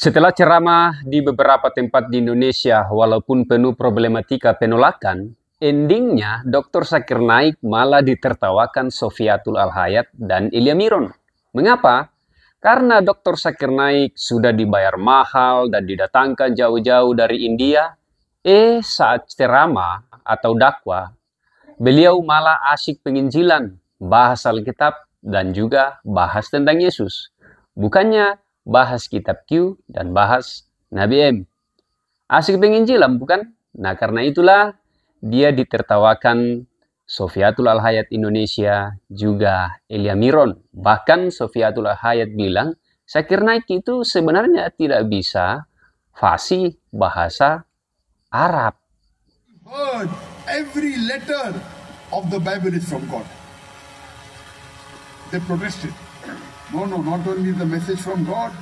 Setelah ceramah di beberapa tempat di Indonesia, walaupun penuh problematika penolakan, endingnya Dr. Zakir Naik malah ditertawakan Sofiatul Al-Hayat dan Ilya Miron. Mengapa? Karena Dr. Zakir Naik sudah dibayar mahal dan didatangkan jauh-jauh dari India. Saat ceramah atau dakwah, beliau malah asyik penginjilan, bahas Alkitab, dan juga bahas tentang Yesus. Bukannya bahas kitab Q dan bahas Nabi M. Asyik penginjilan, bukan? Nah, karena itulah dia ditertawakan Sofiatul Al-Hayat Indonesia, juga Ilya Miron. Bahkan Sofiatul Al-Hayat bilang, Zakir Naik itu sebenarnya tidak bisa fasih bahasa Arab. Heard every letter of the Bible is from God. They protested. No, not only the message from God.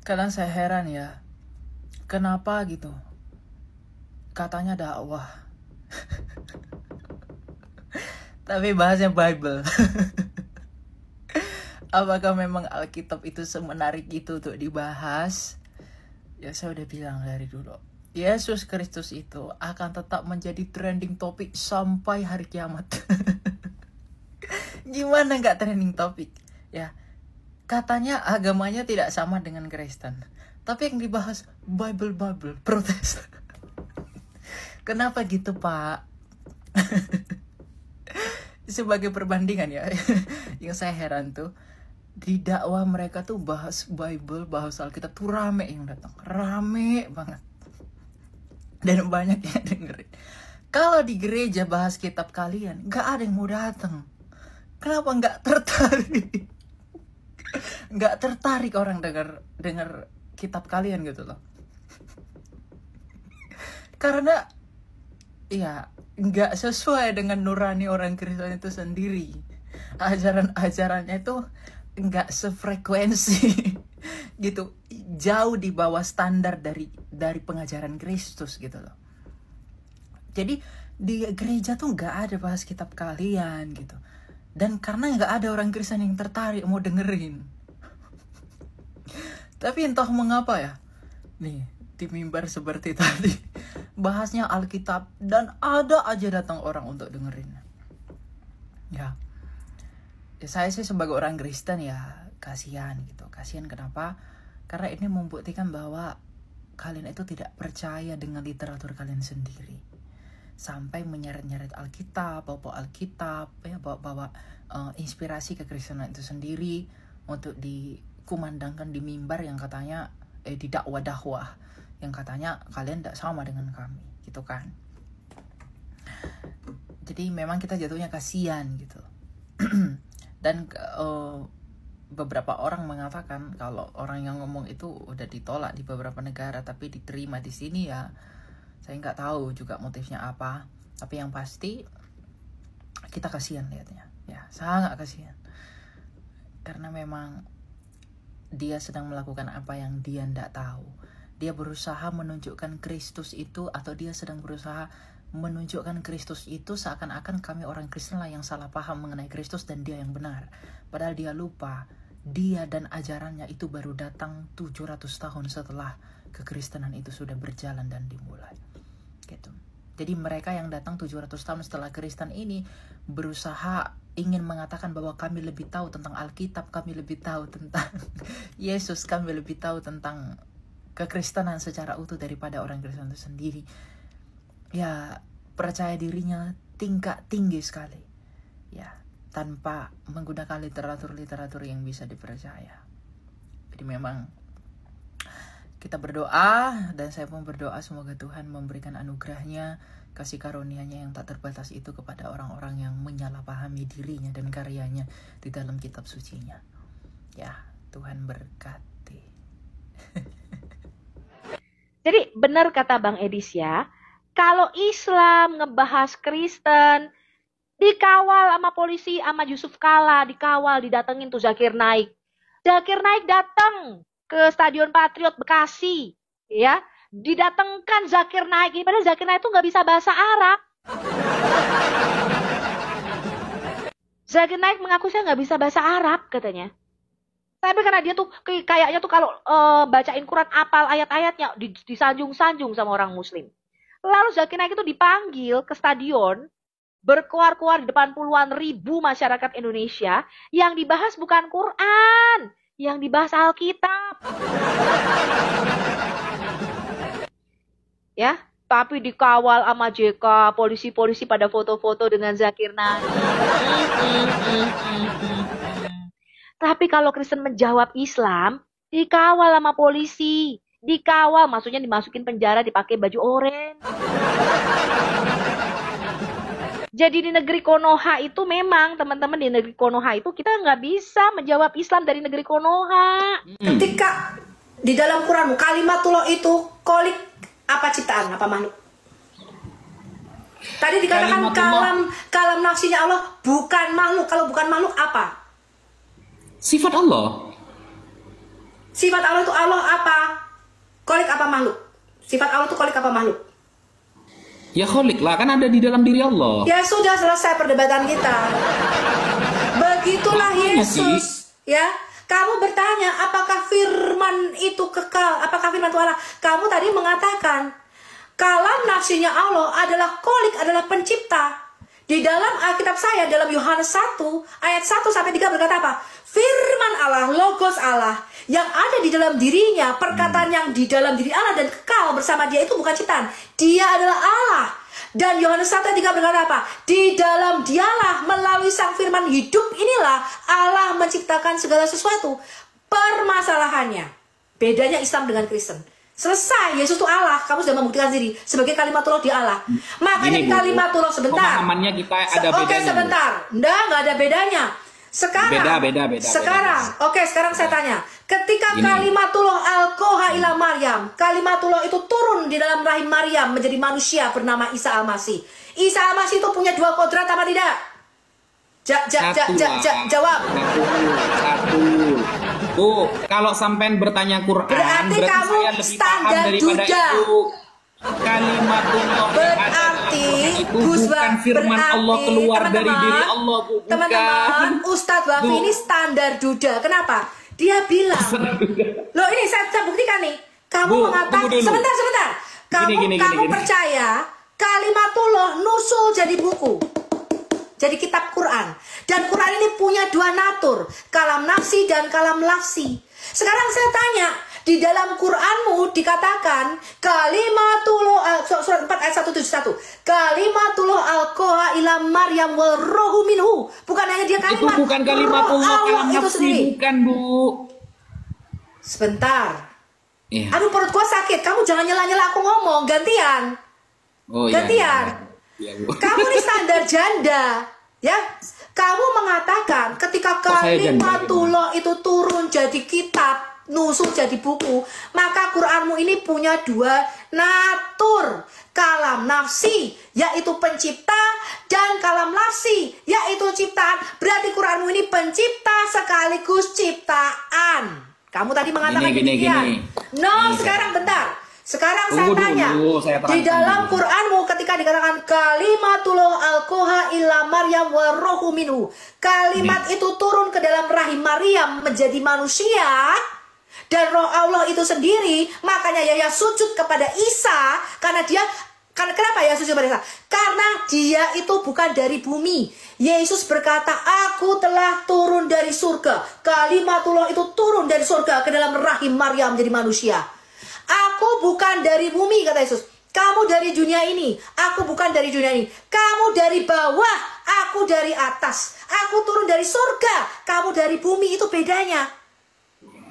Kadang saya heran ya, kenapa gitu? Katanya dakwah, tapi bahasnya Bible. Apakah memang Alkitab itu semenarik itu untuk dibahas? Ya saya udah bilang dari dulu, Yesus Kristus itu akan tetap menjadi trending topik sampai hari kiamat. Gimana nggak trending topik? Ya, katanya agamanya tidak sama dengan Kristen, tapi yang dibahas Bible, protes. Kenapa gitu, Pak? Sebagai perbandingan ya, yang saya heran tuh, di dakwah mereka tuh bahas Bible, bahas Alkitab tuh rame yang datang, rame banget, dan banyak yang dengerin. Kalau di gereja bahas kitab kalian, nggak ada yang mau datang. Kenapa nggak tertarik? Nggak tertarik orang dengar kitab kalian gitu loh. Karena ya nggak sesuai dengan nurani orang Kristen itu sendiri. Ajaran-ajarannya itu nggak sefrekuensi gitu, jauh di bawah standar dari pengajaran Kristus gitu loh. Jadi di gereja tuh nggak ada bahas kitab kalian gitu. Dan karena nggak ada orang Kristen yang tertarik mau dengerin. Tapi entah mengapa ya, nih di mimbar seperti tadi, bahasnya Alkitab dan ada aja datang orang untuk dengerin. Ya saya sih sebagai orang Kristen ya kasihan gitu. Kasihan kenapa? Karena ini membuktikan bahwa kalian itu tidak percaya dengan literatur kalian sendiri. Sampai menyeret-nyeret Alkitab, bawa Alkitab, ya, bawa inspirasi kekristenan itu sendiri untuk dikumandangkan di mimbar yang katanya di dakwah yang katanya kalian tidak sama dengan kami, gitu kan? Jadi memang kita jatuhnya kasihan gitu. Dan beberapa orang mengatakan kalau orang yang ngomong itu udah ditolak di beberapa negara tapi diterima di sini ya. Saya nggak tahu juga motifnya apa, tapi yang pasti kita kasihan lihatnya, ya sangat kasihan. Karena memang dia sedang melakukan apa yang dia nggak tahu. Dia berusaha menunjukkan Kristus itu, atau dia sedang berusaha menunjukkan Kristus itu seakan-akan kami orang Kristen lah yang salah paham mengenai Kristus dan dia yang benar. Padahal dia lupa, dia dan ajarannya itu baru datang 700 tahun setelah kekristenan itu sudah berjalan dan dimulai. Gitu. Jadi mereka yang datang 700 tahun setelah Kristen ini berusaha ingin mengatakan bahwa kami lebih tahu tentang Alkitab, kami lebih tahu tentang Yesus, kami lebih tahu tentang kekristenan secara utuh daripada orang Kristen itu sendiri. Ya, percaya dirinya tingkat tinggi sekali. Ya, tanpa menggunakan literatur yang bisa dipercaya. Jadi memang kita berdoa, dan saya pun berdoa semoga Tuhan memberikan anugerahnya, kasih karunia-Nya yang tak terbatas itu kepada orang-orang yang menyalahpahami dirinya dan karyanya di dalam kitab suci-Nya. Ya, Tuhan berkati. Jadi benar kata Bang Edis ya, kalau Islam ngebahas Kristen, dikawal sama polisi, sama Yusuf Kala, dikawal, didatengin tuh Zakir Naik. Zakir Naik datang ke Stadion Patriot Bekasi, ya, didatengkan Zakir Naik, padahal Zakir Naik itu nggak bisa bahasa Arab. Zakir Naik mengaku saya nggak bisa bahasa Arab katanya. Tapi karena dia tuh kayaknya tuh kalau bacain Quran apal ayat-ayatnya disanjung-sanjung sama orang muslim. Lalu Zakir Naik itu dipanggil ke stadion, berkuar-kuar di depan puluhan ribu masyarakat Indonesia, yang dibahas bukan Quran, yang dibahas Alkitab. Ya, tapi dikawal sama JK, polisi-polisi pada foto-foto dengan Zakir Naik. Tapi kalau Kristen menjawab Islam, dikawal sama polisi. Dikawal, maksudnya dimasukin penjara, dipakai baju oranye. Jadi di negeri Konoha itu memang, teman-teman, di negeri Konoha itu kita nggak bisa menjawab Islam dari negeri Konoha. Ketika di dalam Quranmu kalimatullah itu kolik apa ciptaan, apa makhluk? Tadi dikatakan kalam nafsinya Allah bukan makhluk. Kalau bukan makhluk apa? Sifat Allah. Sifat Allah itu Allah apa? Kolik apa makhluk? Sifat Allah itu kolik apa makhluk? Ya kholik lah, kan ada di dalam diri Allah. Ya sudah, selesai perdebatan kita. Begitulah Yesus. Ya, kamu bertanya apakah firman itu kekal? Apakah firman itu Allah? Kamu tadi mengatakan kalam nafsinya Allah adalah kolik, adalah pencipta. Di dalam Alkitab saya, dalam Yohanes 1 ayat 1-3 berkata apa? Firman Allah, logos Allah yang ada di dalam dirinya, perkataan yang di dalam diri Allah dan kekal bersama dia itu bukan ciptaan. Dia adalah Allah. Dan Yohanes 1 ayat 3 berkata apa? Di dalam dialah melalui sang firman hidup inilah Allah menciptakan segala sesuatu. Permasalahannya, bedanya Islam dengan Kristen. Selesai, Yesus itu Allah. Kamu sudah membuktikan diri sebagai kalimatullah di Allah. Makanya di kalimatullah sebentar. Pemahamannya kita ada bedanya. Oke, sebentar. Nggak ada bedanya. Sekarang, beda. Sekarang saya tanya. Ketika kalimatullah al-Qoha ila Maryam, kalimatullah itu turun di dalam rahim Maryam menjadi manusia bernama Isa Al-Masih. Isa Al-Masih itu punya dua kodrat apa tidak? Jawab. Satu. Tuh, kalau sampean bertanya Quran, berarti kamu saya lebih paham standar daripada duda. itu. Kalimatullah berarti itu bukan firman Allah keluar dari diri Allah, bukan. Teman-teman, Ustadz Wafi ini standar duda. Kenapa? Dia bilang, loh ini saya buktikan nih. Kamu mengatakan, sebentar. Kamu percaya kalimatullah nusul jadi buku, jadi kitab Quran. Dan Quran ini punya dua natur, kalam nafsi dan kalam lafsi. Sekarang saya tanya, di dalam Quranmu dikatakan kalimatullah, surat 4 ayat 171, kalimatullah al-Qoha ila Maryam wa rohu minhu. Bukan hanya dia kalimat. Itu bukan kalimatullah, kalam nafsi, bukan, Bu. Sebentar. Ya. Aduh, perut gua sakit. Kamu jangan nyela-nyela aku ngomong, gantian. Oh, gantian. Ya, Bu. Kamu ini standar janda, ya. Kamu mengatakan ketika kalimatullah itu turun jadi kitab, nusul jadi buku, maka Quranmu ini punya dua natur, kalam nafsi yaitu pencipta dan kalam lafsi yaitu ciptaan. Berarti Quranmu ini pencipta sekaligus ciptaan. Kamu tadi mengatakan demikian. Sekarang bentar. Sekarang saya tanya, di dalam Quranmu ketika dikatakan kalimatullah al-Qoha ila Maryam wa rohu minhu, kalimat itu turun ke dalam rahim Maryam menjadi manusia dan roh Allah itu sendiri, makanya Yahya sujud kepada Isa karena kenapa ya sujud kepada Isa? Karena dia itu bukan dari bumi. Yesus berkata, aku telah turun dari surga. Kalimatullah itu turun dari surga ke dalam rahim Maryam menjadi manusia. Aku bukan dari bumi, kata Yesus. Kamu dari dunia ini, aku bukan dari dunia ini. Kamu dari bawah, aku dari atas. Aku turun dari surga, kamu dari bumi, itu bedanya.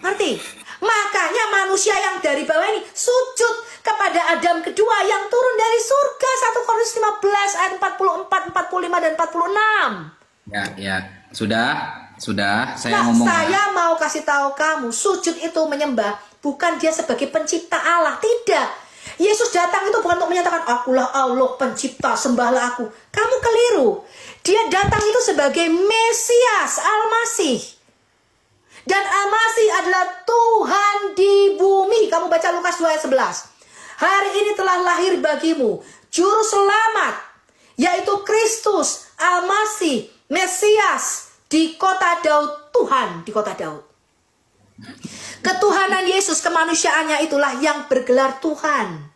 Ngerti? Makanya manusia yang dari bawah ini sujud kepada Adam kedua yang turun dari surga. 1 Korintus 15 ayat 44, 45 dan 46. Ya, sudah saya ngomong. Saya mau kasih tahu kamu, sujud itu menyembah, bukan dia sebagai pencipta Allah, tidak. Yesus datang itu bukan untuk menyatakan akulah Allah pencipta, sembahlah aku. Kamu keliru. Dia datang itu sebagai Mesias, Al-Masih. Dan Al-Masih adalah Tuhan di bumi. Kamu baca Lukas 2 ayat 11. Hari ini telah lahir bagimu juru selamat, yaitu Kristus, Al-Masih, Mesias, di kota Daud, Tuhan di kota Daud. Ketuhanan Yesus, kemanusiaannya itulah yang bergelar Tuhan.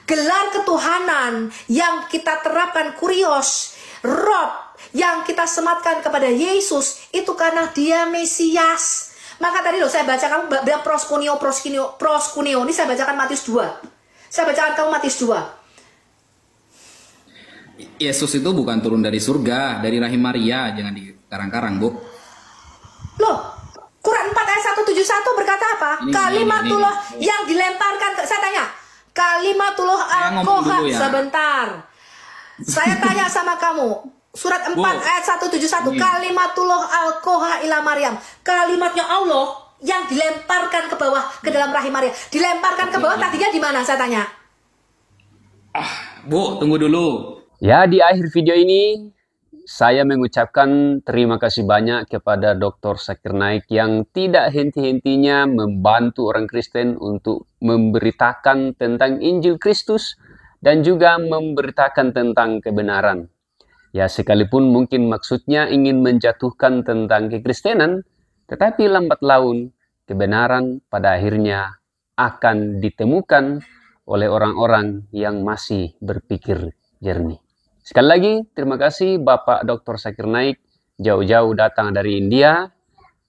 Gelar ketuhanan yang kita terapkan kurios, Rob, yang kita sematkan kepada Yesus, itu karena dia Mesias. Maka tadi loh saya baca, kamu bilang proskuneo. Ini saya bacakan Matius 2. Saya bacakan kamu Matius 2. Yesus itu bukan turun dari surga, dari rahim Maria, jangan dikarang-karang, Bu. Loh, Quran 4 ayat 171 berkata apa? Kalimatullah yang dilemparkan saya tanya, kalimatullah al-koha, ya. Sebentar. Saya tanya sama kamu, surat 4 ayat 171, kalimatullah al-koha ila Maryam. Kalimatnya Allah yang dilemparkan ke bawah, ke dalam rahim Maria. Dilemparkan ke bawah tadinya di mana saya tanya? Bu, tunggu dulu. Ya, di akhir video ini saya mengucapkan terima kasih banyak kepada Dr. Zakir Naik yang tidak henti-hentinya membantu orang Kristen untuk memberitakan tentang Injil Kristus dan juga memberitakan tentang kebenaran. Ya, sekalipun mungkin maksudnya ingin menjatuhkan tentang kekristenan, tetapi lambat laun kebenaran pada akhirnya akan ditemukan oleh orang-orang yang masih berpikir jernih. Sekali lagi, terima kasih Bapak Dr. Zakir Naik, jauh-jauh datang dari India,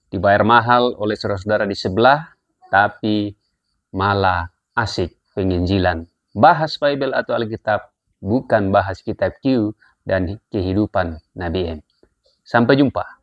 dibayar mahal oleh saudara-saudara di sebelah, tapi malah asik penginjilan. Bahas Bible atau Alkitab, bukan bahas kitab Q dan kehidupan Nabi M. Sampai jumpa.